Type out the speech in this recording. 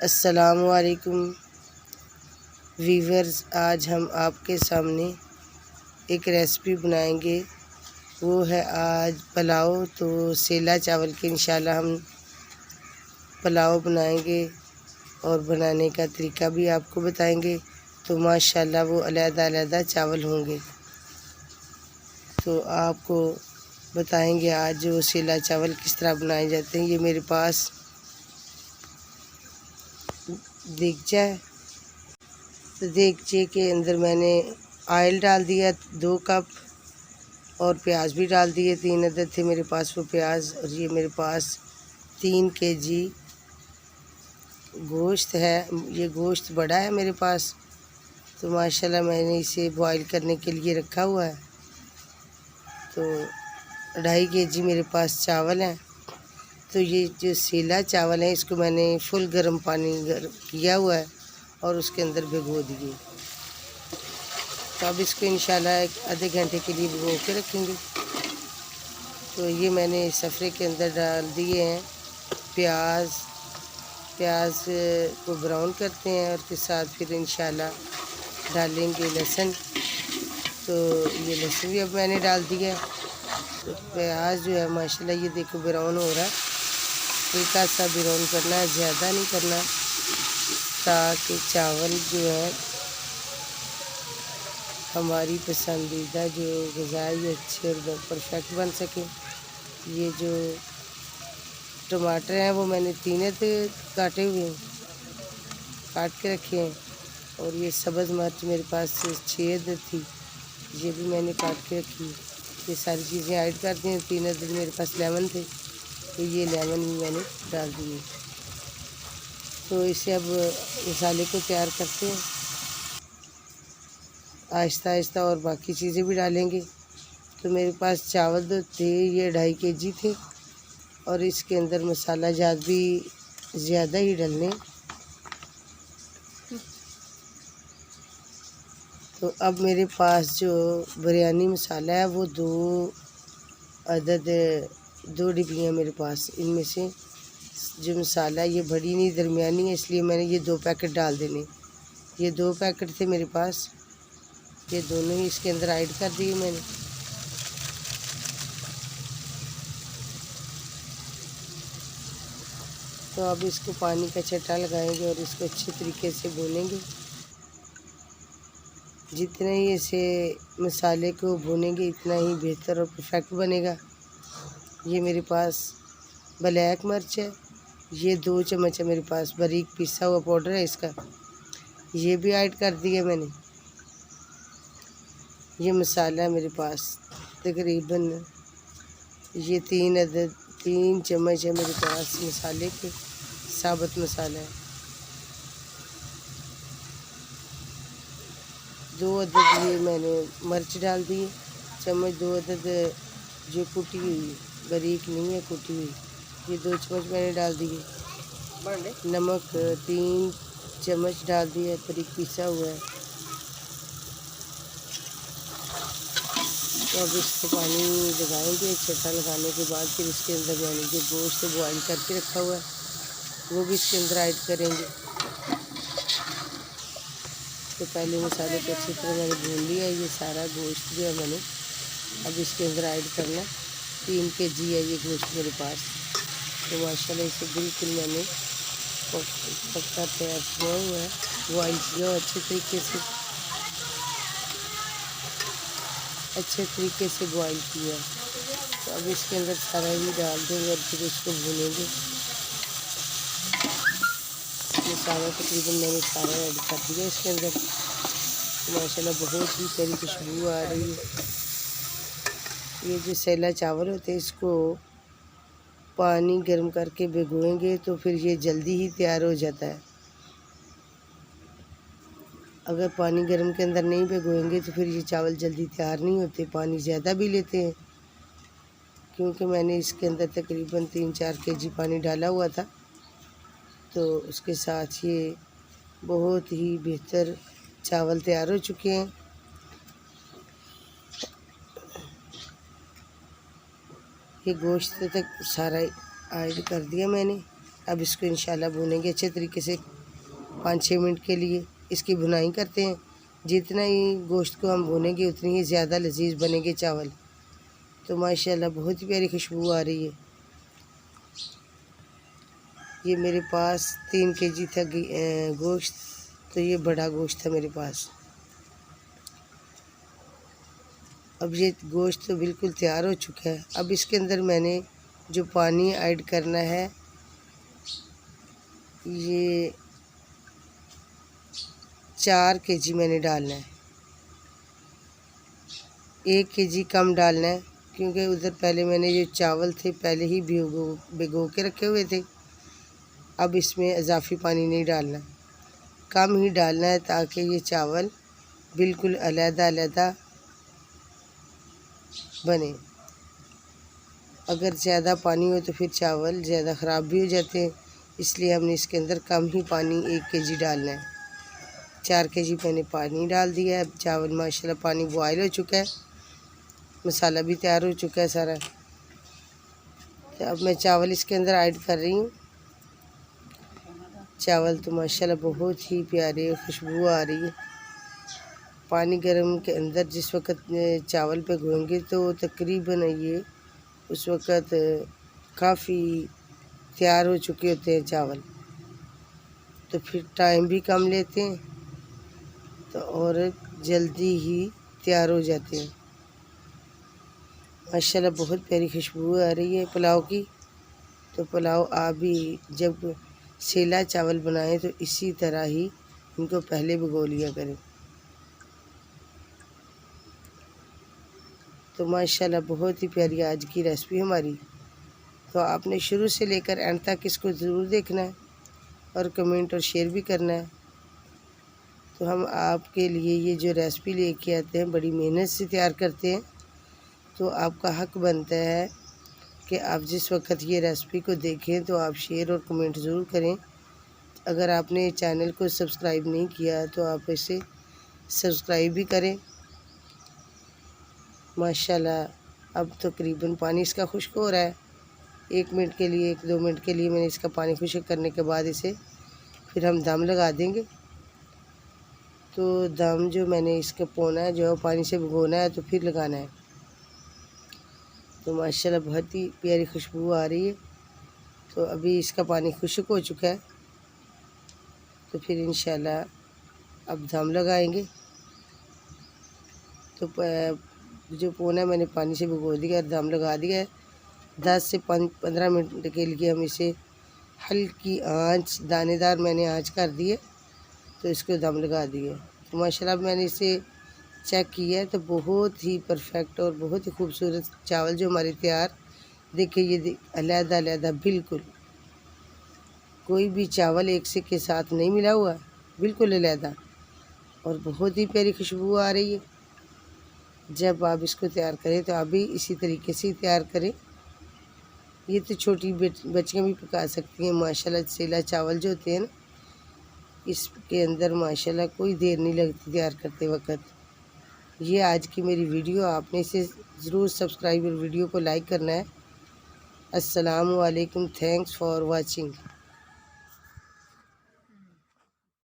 अस्सलामुअलैकुम वीवर्स, आज हम आपके सामने एक रेसिपी बनाएंगे। वो है आज पुलाव। तो सेला चावल के इंशाल्लाह हम पुलाव बनाएंगे और बनाने का तरीका भी आपको बताएंगे। तो माशाल्लाह वो अलग-अलग चावल होंगे। तो आपको बताएंगे आज जो सेला चावल किस तरह बनाए जाते हैं। ये मेरे पास देगचा है। तो देगचे के अंदर मैंने ऑयल डाल दिया 2 कप और प्याज भी डाल दिए। 3 अदद थे मेरे पास वो प्याज। और ये मेरे पास 3 केजी गोश्त है। ये गोश्त बड़ा है मेरे पास, तो माशाल्लाह मैंने इसे बॉईल करने के लिए रखा हुआ है। तो 2.5 केजी मेरे पास चावल हैं। तो ये जो सेला चावल है इसको मैंने फुल गर्म पानी किया हुआ है और उसके अंदर भिगो दिए। तो अब इसको इंशाल्लाह आधे घंटे के लिए भिगो के रखेंगे। तो ये मैंने सफ़रे के अंदर डाल दिए हैं प्याज को ब्राउन करते हैं और उसके साथ फिर इंशाल्लाह डालेंगे लहसुन। तो ये लहसुन भी अब मैंने डाल दिया। तो प्याज जो है माशाल्लाह ये देखो ब्राउन हो रहा है। हल्का सा ब्राउन करना है, ज़्यादा नहीं करना, ताकि चावल जो है हमारी पसंदीदा जो ग़िज़ा ये अच्छे और परफेक्ट बन सके। ये जो टमाटर हैं वो मैंने 3 काटे हुए हैं, काट के रखे हैं। और ये सब्ज़ मिर्च मेरे पास 6 थी, ये भी मैंने काट के रखी है। ये सारी चीज़ें ऐड कर दी। 3 मेरे पास लेमन थे, तो ये लेमन भी मैंने डाल दिए। तो इसे अब मसाले को तैयार करते हैं आहिस्ता आहिस्ता, और बाकी चीज़ें भी डालेंगे। तो मेरे पास चावल तो थे, ये 2.5 केजी थे और इसके अंदर मसाला ज़्यादा ही डलने। तो अब मेरे पास जो बिरयानी मसाला है वो 2 डिब्बियाँ मेरे पास। इनमें से जो मसाला ये बड़ी नहीं दरमियानी है, इसलिए मैंने ये 2 पैकेट डाल देने। ये 2 पैकेट थे मेरे पास, ये दोनों ही इसके अंदर ऐड कर दिए मैंने। तो अब इसको पानी का छट्टा लगाएंगे और इसको अच्छे तरीके से भूनेंगे। जितने ही इसे मसाले को भूनेंगे इतना ही बेहतर और परफेक्ट बनेगा। ये मेरे पास ब्लैक मिर्च है, ये 2 चम्मच है मेरे पास, बारीक पिसा हुआ पाउडर है इसका, ये भी ऐड कर दिया मैंने। ये मसाला है मेरे पास तकरीबन ये 3 चम्मच है मेरे पास मसाले के, साबुत मसाला है। 2 अदद ये मैंने मिर्च डाल दिए, चम्मच 2 अदद जो कुटी हुई, बारीक नहीं है कुटी हुई, ये 2 चम्मच मैंने डाल दिए। नमक 3 चम्मच डाल दिया, बारीक पिसा हुआ है। तो अब इसको पानी लगाएंगे। छट्टा लगाने के बाद फिर इसके अंदर मैंने जो गोश्त बॉईल करके रखा हुआ है वो भी इसके अंदर ऐड करेंगे। तो पहले मसाले को अच्छी तरह मैंने भून लिया। ये सारा गोश्त जो है मैंने अब इसके अंदर ऐड करना। 3 केजी है ये गोश्त मेरे पास। तो माशाल्लाह इसे बिल्कुल मैंने पक्का तैयार किया हुआ है, बॉईल किया अच्छे तरीके से बॉईल किया। तो अब इसके अंदर सारा ही डाल देंगे और फिर इसको भूनेंगे। ये सारा तकरीबन मैंने सारा ऐड कर दिया इसके अंदर। तो माशाल्लाह बहुत ही प्यारी खुशबू आ रही है। ये जो सेला चावल होते हैं इसको पानी गर्म करके भिगोएंगे तो फिर ये जल्दी ही तैयार हो जाता है। अगर पानी गर्म के अंदर नहीं भिगोएंगे तो फिर ये चावल जल्दी तैयार नहीं होते, पानी ज़्यादा भी लेते हैं। क्योंकि मैंने इसके अंदर तकरीबन 3-4 केजी पानी डाला हुआ था, तो उसके साथ ये बहुत ही बेहतर चावल तैयार हो चुके हैं। ये गोश्त तक सारा ऐड कर दिया मैंने। अब इसको इंशाल्लाह भूनेंगे अच्छे तरीके से 5-6 मिनट के लिए। इसकी भुनाई करते हैं। जितना ही गोश्त को हम भूनेंगे उतनी ही ज़्यादा लजीज बनेंगे चावल। तो माशाल्लाह बहुत ही प्यारी खुशबू आ रही है। ये मेरे पास 3 केजी था गोश्त, तो ये बड़ा गोश्त था मेरे पास। अब ये गोश्त तो बिल्कुल तैयार हो चुका है। अब इसके अंदर मैंने जो पानी ऐड करना है, ये 4 केजी मैंने डालना है। 1 केजी कम डालना है, क्योंकि उधर पहले मैंने जो चावल थे पहले ही भिगो के रखे हुए थे। अब इसमें इजाफी पानी नहीं डालना, कम ही डालना है, ताकि ये चावल बिल्कुल अलग-अलग बने। अगर ज़्यादा पानी हो तो फिर चावल ज़्यादा ख़राब भी हो जाते हैं, इसलिए हमने इसके अंदर कम ही पानी 1 केजी डालना है। 4 केजी मैंने पानी डाल दिया है। चावल माशाल्लाह पानी बॉयल हो चुका है, मसाला भी तैयार हो चुका है सारा। तो अब मैं चावल इसके अंदर ऐड कर रही हूँ। चावल तो माशाल्लाह बहुत ही प्यारे, खुशबू आ रही है। पानी गर्म के अंदर जिस वक़्त चावल पे घोएंगे तो तकरीबन ये उस वक़्त काफ़ी तैयार हो चुके होते हैं चावल, तो फिर टाइम भी कम लेते हैं तो और जल्दी ही तैयार हो जाते हैं। माशाल्लाह बहुत प्यारी खुशबू आ रही है पुलाव की। तो पुलाव आप भी जब सेला चावल बनाएं तो इसी तरह ही इनको पहले भिगो लिया करें। तो माशाल्लाह बहुत ही प्यारी आज की रेसिपी हमारी। तो आपने शुरू से लेकर एंड तक इसको ज़रूर देखना है और कमेंट और शेयर भी करना है। तो हम आपके लिए ये जो रेसिपी लेके आते हैं बड़ी मेहनत से तैयार करते हैं, तो आपका हक बनता है कि आप जिस वक्त ये रेसिपी को देखें तो आप शेयर और कमेंट ज़रूर करें। अगर आपने चैनल को सब्सक्राइब नहीं किया तो आप इसे सब्सक्राइब भी करें। माशाल्लाह अब तकरीबन पानी इसका खुश्क हो रहा है। 1 मिनट के लिए 1-2 मिनट के लिए मैंने इसका पानी खुश्क करने के बाद इसे फिर हम दम लगा देंगे। तो दम जो मैंने इसका पौना है जो पानी से भिगोना है तो फिर लगाना है। तो माशाल्लाह बहुत ही प्यारी खुशबू आ रही है। तो अभी इसका पानी खुश्क हो चुका है, तो फिर इंशाल्लाह अब दम लगाएंगे। तो जो पौना मैंने पानी से भिगो दिया, दम लगा दिया है। 10 से 15 मिनट के लिए हम इसे हल्की आंच, दानेदार मैंने आंच कर दी है, तो इसको दम लगा दिए। तो माशाल्लाह मैंने इसे चेक किया है तो बहुत ही परफेक्ट और बहुत ही खूबसूरत चावल जो हमारे तैयार। देखिए ये अलग-अलग बिल्कुल कोई भी चावल एक से के साथ नहीं मिला हुआ, बिल्कुल अलग, और बहुत ही प्यारी खुशबू आ रही है। जब आप इसको तैयार करें तो आप भी इसी तरीके से तैयार करें। ये तो छोटी बच्चियाँ भी पका सकती हैं। माशाल्लाह सेला चावल जो होते हैं ना, इसके अंदर माशाल्लाह कोई देर नहीं लगती तैयार करते वक्त। ये आज की मेरी वीडियो, आपने इसे ज़रूर सब्सक्राइब और वीडियो को लाइक करना है। अस्सलामु अलैकुम, थैंक्स फॉर वाचिंग।